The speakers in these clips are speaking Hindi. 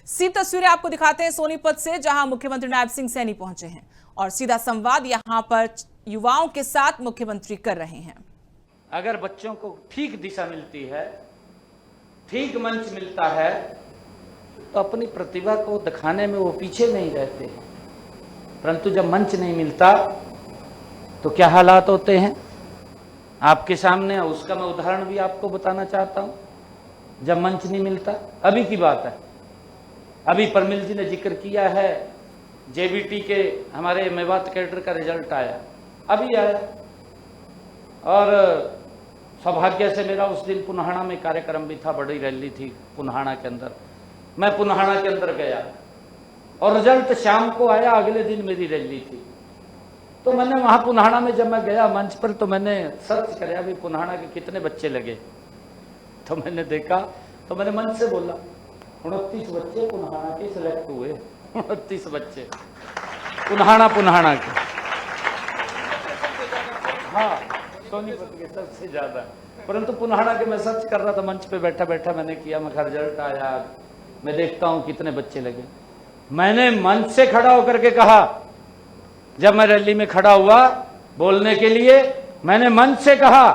सीधी तस्वीरें आपको दिखाते हैं सोनीपत से, जहां मुख्यमंत्री नायब सिंह सैनी पहुंचे हैं और सीधा संवाद यहां पर युवाओं के साथ मुख्यमंत्री कर रहे हैं। अगर बच्चों को ठीक दिशा मिलती है, ठीक मंच मिलता है, तो अपनी प्रतिभा को दिखाने में वो पीछे नहीं रहते हैं। परंतु जब मंच नहीं मिलता तो क्या हालात होते हैं आपके सामने, उसका मैं उदाहरण भी आपको बताना चाहता हूं। जब मंच नहीं मिलता, अभी की बात है, अभी परमिल जी ने जिक्र किया है, जेबीटी के हमारे मेवात कैडर का रिजल्ट आया, अभी आया, और सौभाग्य से मेरा उस दिन पुन्हाना में कार्यक्रम भी था, बड़ी रैली थी पुन्हाना के अंदर। मैं पुन्हाना के अंदर गया और रिजल्ट शाम को आया, अगले दिन मेरी रैली थी। तो मैंने वहां पुन्हाना में जब मैं गया मंच पर, तो मैंने सर्च कराया भी पुन्हाना के कितने बच्चे लगे। तो मैंने देखा, तो मैंने मंच से बोला 29 बच्चे पुन्हाना के सिलेक्ट हुए। 29 बच्चे पुन्हाना के, हाँ सोनीपत के सबसे ज्यादा। परंतु पुन्हाना के मैं सर्च कर रहा था, मंच पे बैठा बैठा मैंने किया, मैं रिजल्ट आया, मैं देखता हूं कितने बच्चे लगे। मैंने मंच से खड़ा होकर के कहा, जब मैं रैली में खड़ा हुआ बोलने के लिए, मैंने मंच से कहा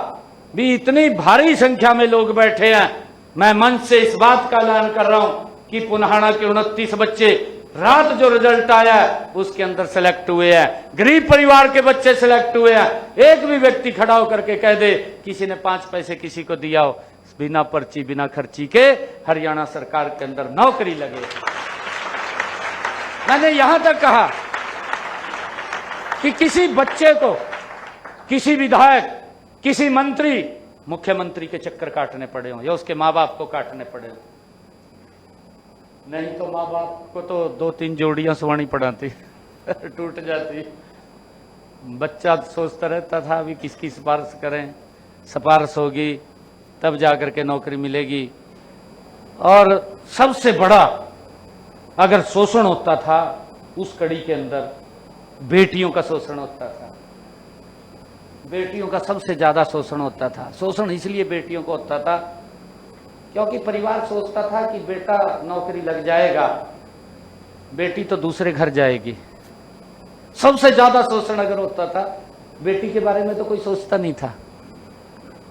भी इतनी भारी संख्या में लोग बैठे हैं, मैं मंच से इस बात का ऐलान कर रहा हूं कि पुन्हाना के 29 बच्चे रात जो रिजल्ट आया है उसके अंदर सेलेक्ट हुए हैं, गरीब परिवार के बच्चे सेलेक्ट हुए हैं। एक भी व्यक्ति खड़ा होकर के कह दे किसी ने 5 पैसे किसी को दिया हो, बिना पर्ची बिना खर्ची के हरियाणा सरकार के अंदर नौकरी लगे। मैंने यहां तक कहा कि किसी बच्चे को, किसी विधायक, किसी मंत्री, मुख्यमंत्री के चक्कर काटने पड़े हो या उसके माँ बाप को काटने पड़े हो, नहीं तो माँ बाप को तो 2-3 जोड़ियां सुवानी पड़ाती टूट जाती। बच्चा सोचता रहता था अभी किसकी सिफारिश करें, सिफारिश होगी तब जाकर के नौकरी मिलेगी। और सबसे बड़ा अगर शोषण होता था उस कड़ी के अंदर बेटियों का शोषण होता था। बेटियों का सबसे ज्यादा शोषण होता था। शोषण इसलिए बेटियों को होता था क्योंकि परिवार सोचता था कि बेटा नौकरी लग जाएगा, बेटी तो दूसरे घर जाएगी। सबसे ज्यादा शोषण अगर होता था, बेटी के बारे में तो कोई सोचता नहीं था,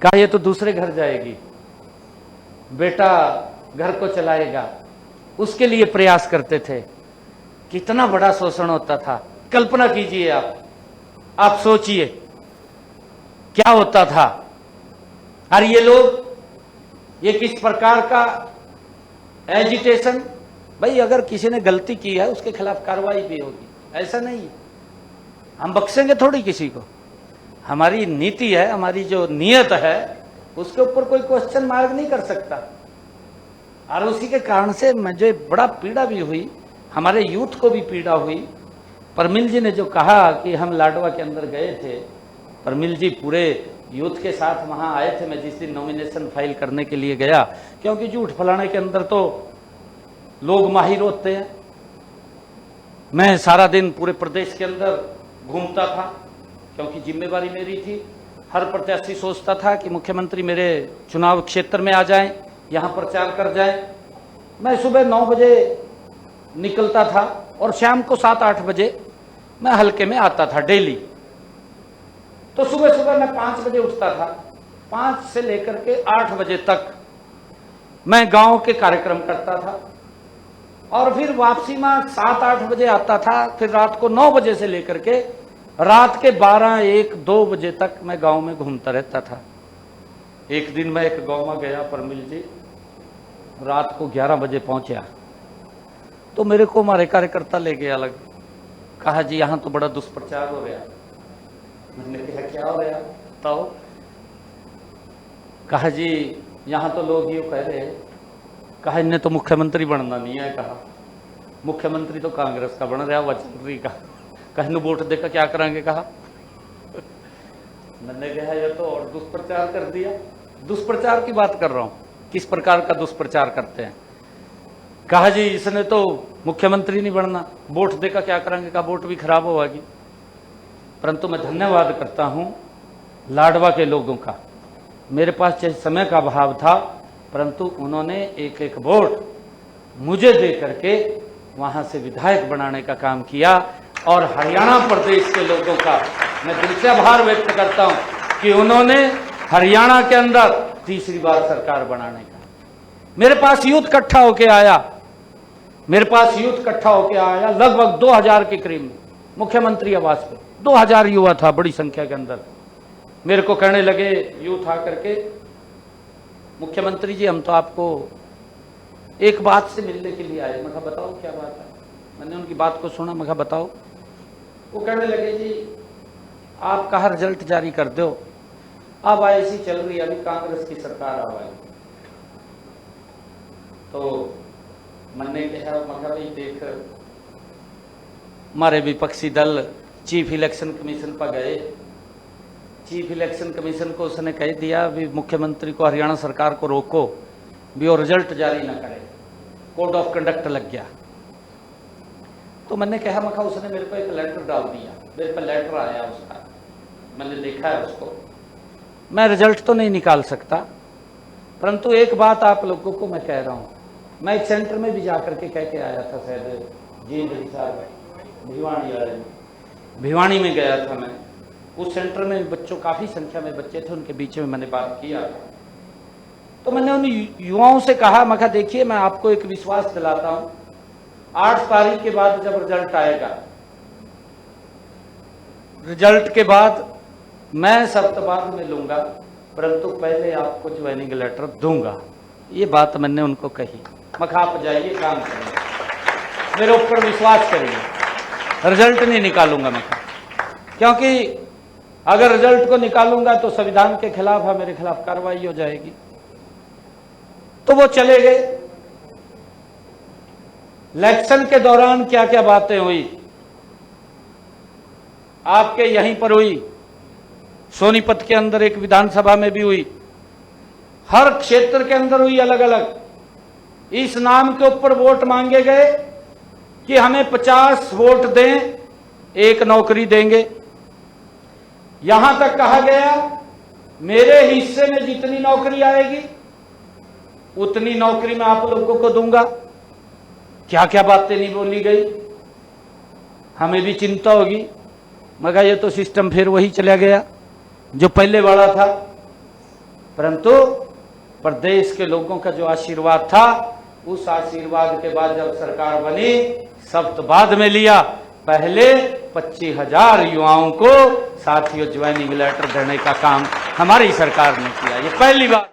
कहा ये तो दूसरे घर जाएगी, बेटा घर को चलाएगा, उसके लिए प्रयास करते थे। कितना बड़ा शोषण होता था, कल्पना कीजिए आप सोचिए क्या होता था। और ये लोग, ये किस प्रकार का एजिटेशन, भाई अगर किसी ने गलती की है उसके खिलाफ कार्रवाई भी होगी, ऐसा नहीं हम बख्शेंगे थोड़ी किसी को। हमारी नीति है, हमारी जो नियत है उसके ऊपर कोई क्वेश्चन मार्क नहीं कर सकता। और उसी के कारण से मुझे बड़ा पीड़ा भी हुई, हमारे यूथ को भी पीड़ा हुई। परमिल जी ने जो कहा कि हम लाडवा के अंदर गए थे, परमिल जी पूरे यूथ के साथ वहां आए थे। मैं जिस दिन नॉमिनेशन फाइल करने के लिए गया, क्योंकि झूठ फैलाने के अंदर तो लोग माहिर होते हैं, मैं सारा दिन पूरे प्रदेश के अंदर घूमता था क्योंकि जिम्मेवारी मेरी थी। हर प्रत्याशी सोचता था कि मुख्यमंत्री मेरे चुनाव क्षेत्र में आ जाएं, यहां प्रचार कर जाएं। मैं सुबह 9 बजे निकलता था और शाम को 7-8 बजे मैं हल्के में आता था डेली। तो सुबह सुबह मैं 5 बजे उठता था, 5 से लेकर के 8 बजे तक मैं गांव के कार्यक्रम करता था और फिर वापसी में 7-8 बजे आता था। फिर रात को 9 बजे से लेकर के रात के 12-1-2 बजे तक मैं गांव में घूमता रहता था। एक दिन मैं एक गांव में गया, परमिल जी, रात को 11 बजे पहुंचा, तो मेरे को हमारे कार्यकर्ता ले गया अलग, कहा जी यहां तो बड़ा दुष्प्रचार हो गया। मैंने कहा क्या हो गया बताओ। कहा जी यहां तो लोग यूं कह रहे हैं, कहा इन्हें तो मुख्यमंत्री बनना नहीं है, कहा मुख्यमंत्री तो कांग्रेस का बन रहा वचनरी का, कहीं वोट देकर क्या करेंगे, कहा। मैंने कहा ये तो और दुष्प्रचार कर दिया। दुष्प्रचार की बात कर रहा हूं, किस प्रकार का दुष्प्रचार करते हैं। कहा जी इसने तो मुख्यमंत्री नहीं बनना, वोट देकर क्या करेंगे, कहा वोट भी खराब होगी। परंतु मैं धन्यवाद करता हूं लाडवा के लोगों का। मेरे पास समय का अभाव था, परंतु उन्होंने एक एक वोट मुझे दे करके वहां से विधायक बनाने का काम किया। और हरियाणा प्रदेश के लोगों का मैं दिल से आभार व्यक्त करता हूं कि उन्होंने हरियाणा के अंदर तीसरी बार सरकार बनाने का, मेरे पास यूथ इकट्ठा होके आया, लगभग 2000 के करीब मुख्यमंत्री आवास पे 2000 युवा था, बड़ी संख्या के अंदर। मेरे को कहने लगे यूथ आकर के, मुख्यमंत्री जी हम तो आपको एक बात से मिलने के लिए आए। मैं कहा बताओ क्या बात है। मैंने उनकी बात को सुना, मैं कहा बताओ। वो कहने लगे जी आपका रिजल्ट जारी कर दो, अब ऐसी चल रही है, अभी कांग्रेस की सरकार आ गई। तो मैंने कहा भाई देख, हमारे विपक्षी दल चीफ इलेक्शन कमीशन पर गए, चीफ इलेक्शन कमीशन को उसने कह दिया भी मुख्यमंत्री को, हरियाणा सरकार को रोको भी वो रिजल्ट जारी ना करे, कोड ऑफ कंडक्ट लग गया। तो मैंने कहा मखा उसने मेरे को एक लेटर डाल दिया, मेरे पर लेटर आया उसका, मैंने देखा है उसको। मैं रिजल्ट तो नहीं निकाल सकता, परंतु एक बात आप लोगों को मैं कह रहा हूं, मैं एक सेंटर में भी जाकर के कह के आया था, शायद जी साहब भिवानी में गया था मैं। उस सेंटर में बच्चों, काफी संख्या में बच्चे थे, उनके बीच में मैंने बात किया। तो मैंने उन युवाओं से कहा, मैं कहा देखिए मैं आपको एक विश्वास दिलाता हूं, 8 तारीख के बाद जब रिजल्ट आएगा, रिजल्ट के बाद मैं शर्तबाद में लूंगा, परंतु पहले आपको ज्वाइनिंग लेटर दूंगा। ये बात मैंने उनको कही। मैं कहा आप जाइए काम करिए, मेरे ऊपर विश्वास करिए, रिजल्ट नहीं निकालूंगा मैं, क्योंकि अगर रिजल्ट को निकालूंगा तो संविधान के खिलाफ है, मेरे खिलाफ कार्रवाई हो जाएगी। तो वो चले गए। इलेक्शन के दौरान क्या क्या बातें हुई, आपके यहीं पर हुई, सोनीपत के अंदर एक विधानसभा में भी हुई, हर क्षेत्र के अंदर हुई अलग अलग। इस नाम के ऊपर वोट मांगे गए कि हमें 50 वोट दें, एक नौकरी देंगे। यहां तक कहा गया मेरे हिस्से में जितनी नौकरी आएगी उतनी नौकरी मैं आप लोगों को दूंगा। क्या क्या बातें नहीं बोली गई, हमें भी चिंता होगी। मगर ये तो सिस्टम फिर वही चला गया जो पहले वाला था। परंतु प्रदेश के लोगों का जो आशीर्वाद था, उस आशीर्वाद के बाद जब सरकार बनी, शब्द बाद में लिया। पहले 25,000 युवाओं को साथियों ज्वाइनिंग लेटर देने का काम हमारी सरकार ने किया, ये पहली बार।